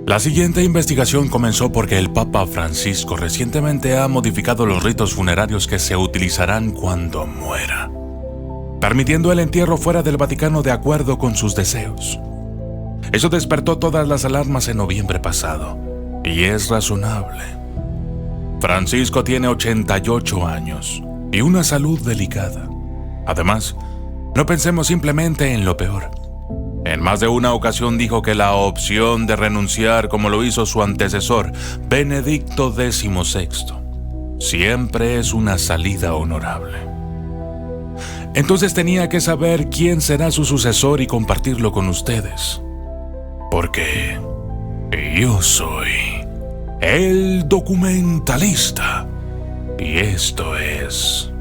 La siguiente investigación comenzó porque el Papa Francisco recientemente ha modificado los ritos funerarios que se utilizarán cuando muera, permitiendo el entierro fuera del Vaticano de acuerdo con sus deseos. Eso despertó todas las alarmas en noviembre pasado, y es razonable. Francisco tiene 88 años y una salud delicada. Además, no pensemos simplemente en lo peor. En más de una ocasión dijo que la opción de renunciar, como lo hizo su antecesor, Benedicto XVI, siempre es una salida honorable. Entonces tenía que saber quién será su sucesor y compartirlo con ustedes. Porque yo soy el documentalista. Y esto es...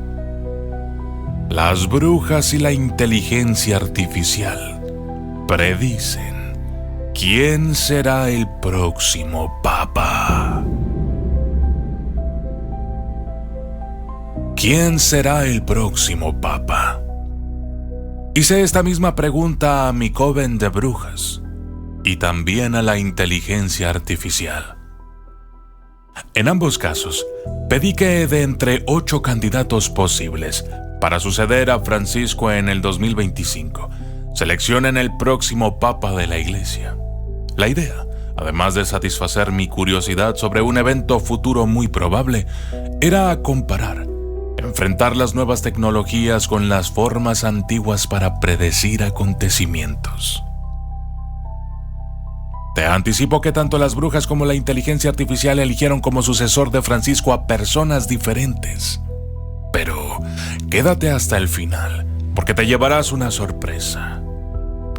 Las brujas y la inteligencia artificial predicen quién será el próximo papa. ¿Quién será el próximo papa? Hice esta misma pregunta a mi coven de brujas y también a la inteligencia artificial. En ambos casos, pedí que de entre 8 candidatos posibles para suceder a Francisco en el 2025, seleccionen el próximo papa de la Iglesia. La idea, además de satisfacer mi curiosidad sobre un evento futuro muy probable, era comparar, enfrentar las nuevas tecnologías con las formas antiguas para predecir acontecimientos. Te anticipo que tanto las brujas como la inteligencia artificial eligieron como sucesor de Francisco a personas diferentes. Pero quédate hasta el final, porque te llevarás una sorpresa.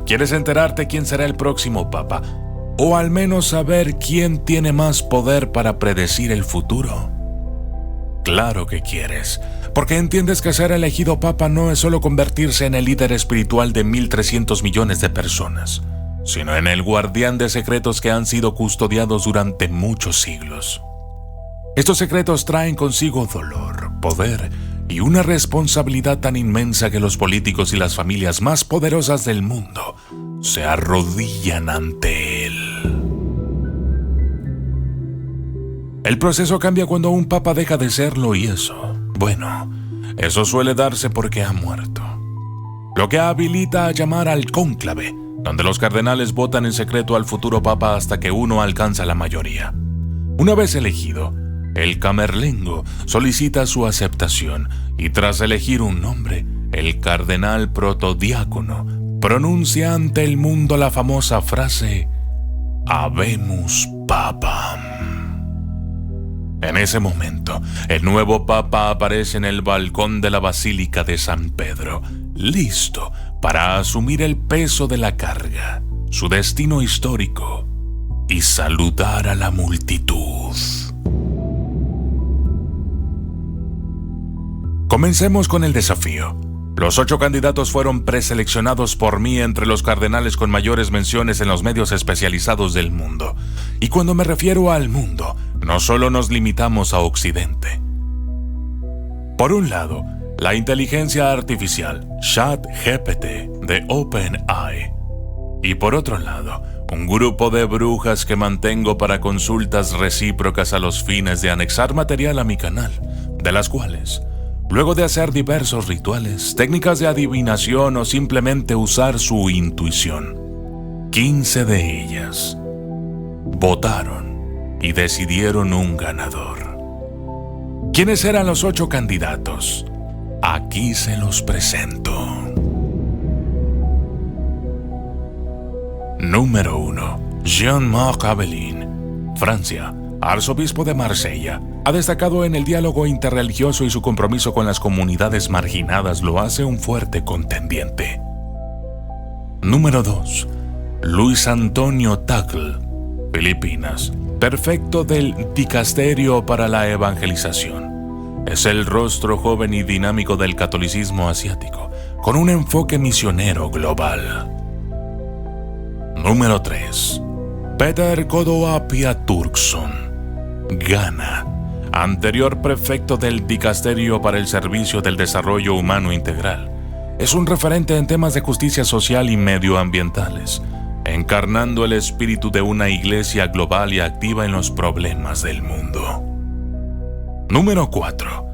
¿Quieres enterarte quién será el próximo papa? O al menos saber quién tiene más poder para predecir el futuro. Claro que quieres, porque entiendes que ser elegido papa no es solo convertirse en el líder espiritual de 1.300 millones de personas, sino en el guardián de secretos que han sido custodiados durante muchos siglos. Estos secretos traen consigo dolor, poder y una responsabilidad tan inmensa que los políticos y las familias más poderosas del mundo se arrodillan ante él. El proceso cambia cuando un papa deja de serlo y eso suele darse porque ha muerto. Lo que habilita a llamar al cónclave, donde los cardenales votan en secreto al futuro papa hasta que uno alcanza la mayoría. Una vez elegido, el camerlengo solicita su aceptación y tras elegir un nombre, el cardenal protodiácono pronuncia ante el mundo la famosa frase Habemus Papam. En ese momento, el nuevo papa aparece en el balcón de la Basílica de San Pedro, listo para asumir el peso de la carga, su destino histórico y saludar a la multitud. Comencemos con el desafío. Los 8 candidatos fueron preseleccionados por mí entre los cardenales con mayores menciones en los medios especializados del mundo. Y cuando me refiero al mundo, no solo nos limitamos a Occidente. Por un lado, la inteligencia artificial ChatGPT de OpenAI. Y por otro lado, un grupo de brujas que mantengo para consultas recíprocas a los fines de anexar material a mi canal, de las cuales, luego de hacer diversos rituales, técnicas de adivinación o simplemente usar su intuición, 15 de ellas votaron y decidieron un ganador. ¿Quiénes eran los 8 candidatos? Aquí se los presento. Número 1. Jean-Marc Abelin, Francia, arzobispo de Marsella. Ha destacado en el diálogo interreligioso y su compromiso con las comunidades marginadas lo hace un fuerte contendiente. Número 2. Luis Antonio Tagle, Filipinas, prefecto del Dicasterio para la Evangelización. Es el rostro joven y dinámico del catolicismo asiático, con un enfoque misionero global. Número 3. Peter Kodoapia Turkson, Ghana, anterior prefecto del Dicasterio para el Servicio del Desarrollo Humano Integral. Es un referente en temas de justicia social y medioambientales. encarnando el espíritu de una iglesia global y activa en los problemas del mundo. Número 4.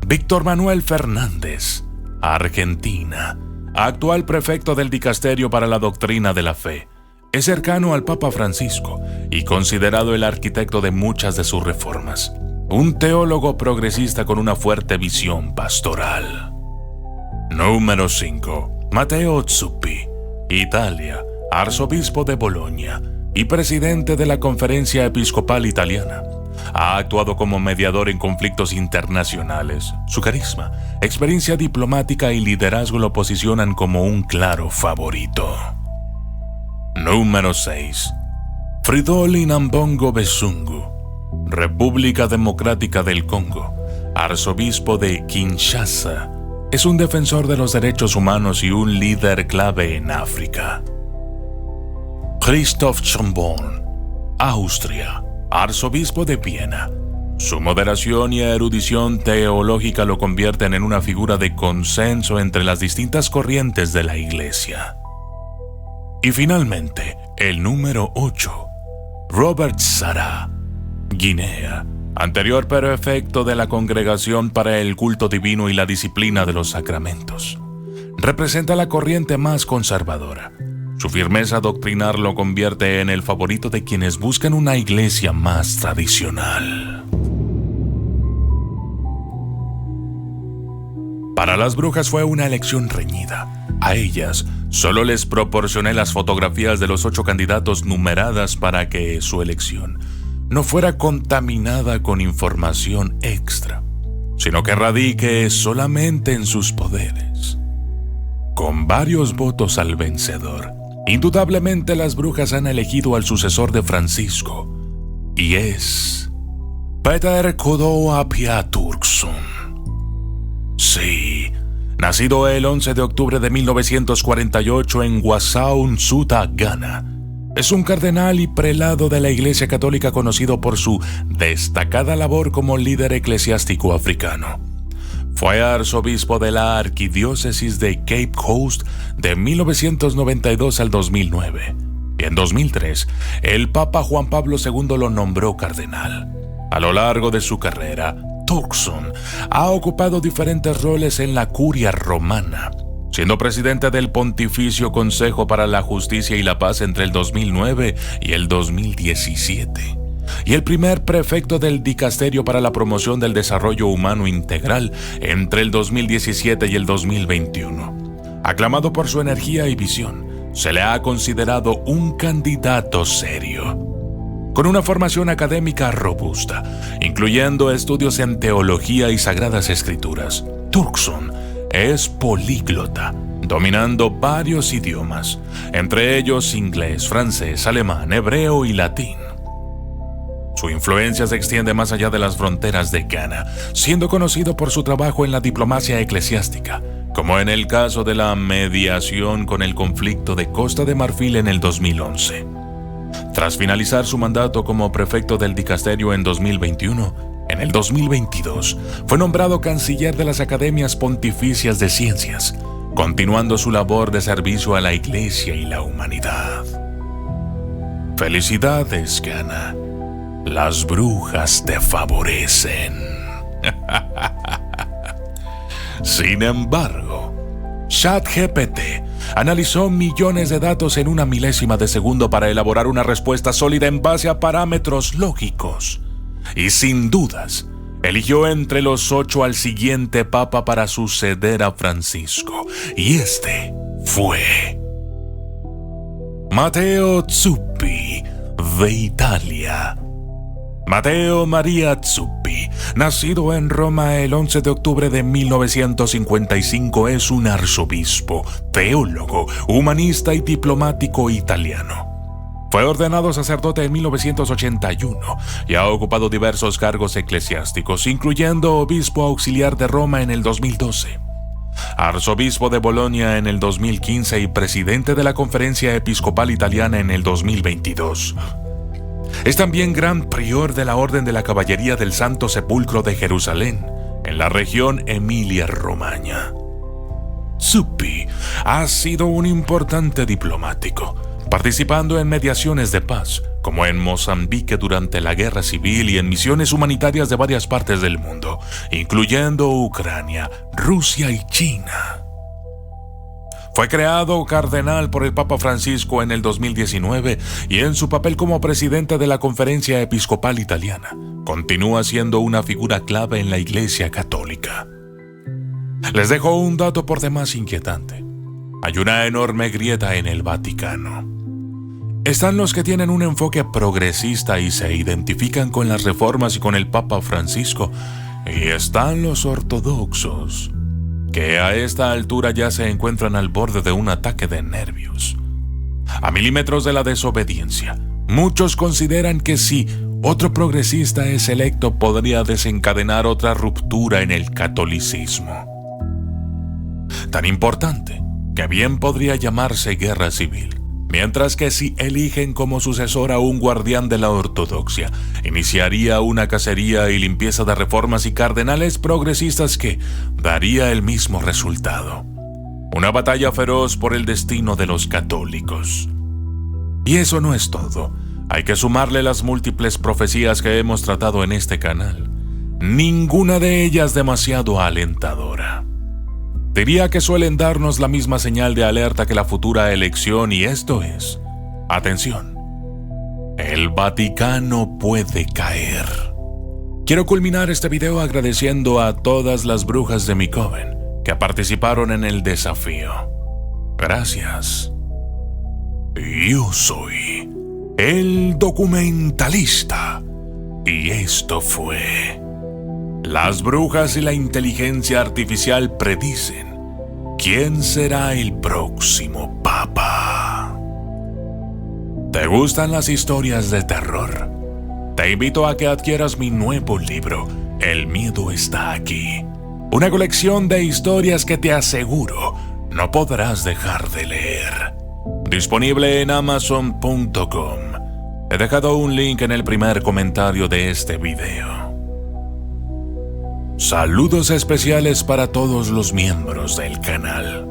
Víctor Manuel Fernández, Argentina, actual prefecto del Dicasterio para la Doctrina de la Fe. Es cercano al Papa Francisco y considerado el arquitecto de muchas de sus reformas. Un teólogo progresista con una fuerte visión pastoral. Número 5. Matteo Zuppi, Italia, arzobispo de Bolonia y presidente de la Conferencia Episcopal Italiana. Ha actuado como mediador en conflictos internacionales. Su carisma, experiencia diplomática y liderazgo lo posicionan como un claro favorito. Número 6. Fridolin Ambongo Besungu, República Democrática del Congo, arzobispo de Kinshasa. Es un defensor de los derechos humanos y un líder clave en África. Christoph Schönborn, Austria, arzobispo de Viena. Su moderación y erudición teológica lo convierten en una figura de consenso entre las distintas corrientes de la Iglesia. Y finalmente, el número 8. Robert Sarah, Guinea, anterior prefecto de la Congregación para el Culto Divino y la Disciplina de los Sacramentos. Representa la corriente más conservadora. Su firmeza doctrinal lo convierte en el favorito de quienes buscan una iglesia más tradicional. Para las brujas fue una elección reñida. A ellas solo les proporcioné las fotografías de los 8 candidatos numeradas para que su elección no fuera contaminada con información extra, sino que radique solamente en sus poderes. Con varios votos al vencedor, indudablemente las brujas han elegido al sucesor de Francisco, y es Peter Kodoapia Turkson. Sí, nacido el 11 de octubre de 1948 en Wasaun, Suta, Ghana. Es un cardenal y prelado de la Iglesia Católica conocido por su destacada labor como líder eclesiástico africano. Fue arzobispo de la Arquidiócesis de Cape Coast de 1992 al 2009. Y en 2003, el Papa Juan Pablo II lo nombró cardenal. A lo largo de su carrera, Turkson ha ocupado diferentes roles en la curia romana, siendo presidente del Pontificio Consejo para la Justicia y la Paz entre el 2009 y el 2017, y el primer prefecto del Dicasterio para la Promoción del Desarrollo Humano Integral entre el 2017 y el 2021. Aclamado por su energía y visión, se le ha considerado un candidato serio. Con una formación académica robusta, incluyendo estudios en teología y sagradas escrituras, Turkson es políglota, dominando varios idiomas, entre ellos inglés, francés, alemán, hebreo y latín. Su influencia se extiende más allá de las fronteras de Ghana, siendo conocido por su trabajo en la diplomacia eclesiástica, como en el caso de la mediación con el conflicto de Costa de Marfil en el 2011. Tras finalizar su mandato como prefecto del Dicasterio en 2021, en el 2022 fue nombrado canciller de las Academias Pontificias de Ciencias, continuando su labor de servicio a la Iglesia y la humanidad. Felicidades, Ghana. Las brujas te favorecen. Sin embargo, ChatGPT analizó millones de datos en una milésima de segundo para elaborar una respuesta sólida en base a parámetros lógicos. Y sin dudas, eligió entre los 8 al siguiente papa para suceder a Francisco. Y este fue Matteo Zuppi, de Italia. Matteo Maria Zuppi, nacido en Roma el 11 de octubre de 1955, es un arzobispo, teólogo, humanista y diplomático italiano. Fue ordenado sacerdote en 1981 y ha ocupado diversos cargos eclesiásticos, incluyendo obispo auxiliar de Roma en el 2012, arzobispo de Bolonia en el 2015 y presidente de la Conferencia Episcopal Italiana en el 2022. Es también gran prior de la Orden de la Caballería del Santo Sepulcro de Jerusalén, en la región Emilia-Romagna. Zuppi ha sido un importante diplomático, participando en mediaciones de paz, como en Mozambique durante la Guerra Civil y en misiones humanitarias de varias partes del mundo, incluyendo Ucrania, Rusia y China. Fue creado cardenal por el Papa Francisco en el 2019 y en su papel como presidente de la Conferencia Episcopal Italiana, continúa siendo una figura clave en la Iglesia Católica. Les dejo un dato por demás inquietante. Hay una enorme grieta en el Vaticano. Están los que tienen un enfoque progresista y se identifican con las reformas y con el Papa Francisco, y están los ortodoxos, que a esta altura ya se encuentran al borde de un ataque de nervios. A milímetros de la desobediencia, muchos consideran que si otro progresista es electo podría desencadenar otra ruptura en el catolicismo. Tan importante que bien podría llamarse guerra civil, mientras que si eligen como sucesor a un guardián de la ortodoxia, iniciaría una cacería y limpieza de reformas y cardenales progresistas que daría el mismo resultado: una batalla feroz por el destino de los católicos. Y eso no es todo. Hay que sumarle las múltiples profecías que hemos tratado en este canal, ninguna de ellas demasiado alentadora. Diría que suelen darnos la misma señal de alerta que la futura elección, y esto es: atención, el Vaticano puede caer. Quiero culminar este video agradeciendo a todas las brujas de mi coven que participaron en el desafío. Gracias. Yo soy el documentalista y esto fue... Las brujas y la inteligencia artificial predicen quién será el próximo papa. ¿Te gustan las historias de terror? Te invito a que adquieras mi nuevo libro, El miedo está aquí. Una colección de historias que te aseguro no podrás dejar de leer. Disponible en Amazon.com. He dejado un link en el primer comentario de este video. Saludos especiales para todos los miembros del canal: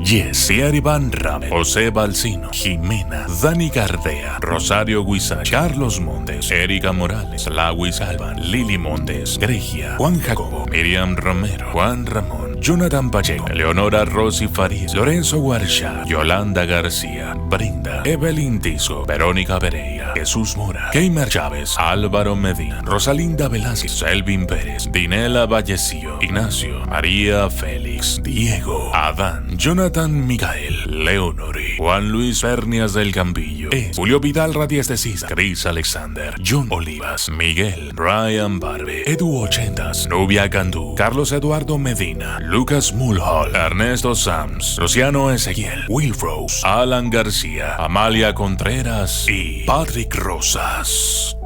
Yesier Iván Rame, José Balsino, Jimena, Dani Gardea, Rosario Guizar, Carlos Montes, Erika Morales, Lawis Alban, Lili Montes, Gregia, Juan Jacobo, Miriam Romero, Juan Ramón, Jonathan Pacheco, Leonora Rossi Farías, Lorenzo Guarcha, Yolanda García, Brinda, Evelyn Tisco, Verónica Pereira, Jesús Mora, Keimer Chávez, Álvaro Medina, Rosalinda Velázquez, Selvin Pérez, Dinela Vallecillo, Ignacio, María Félix, Diego, Adán, Jonathan Micael, Leonori, Juan Luis Fernias del Campillo, Julio Vidal Radies de Cisa, Chris Alexander, John Olivas, Miguel, Ryan Barbe, Edu Ochentas, Nubia Candú, Carlos Eduardo Medina, Lucas Mulhall, Ernesto Sams, Luciano Ezequiel, Will Rose, Alan García, Amalia Contreras y Patrick Rosas.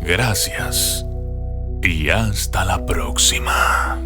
Gracias y hasta la próxima.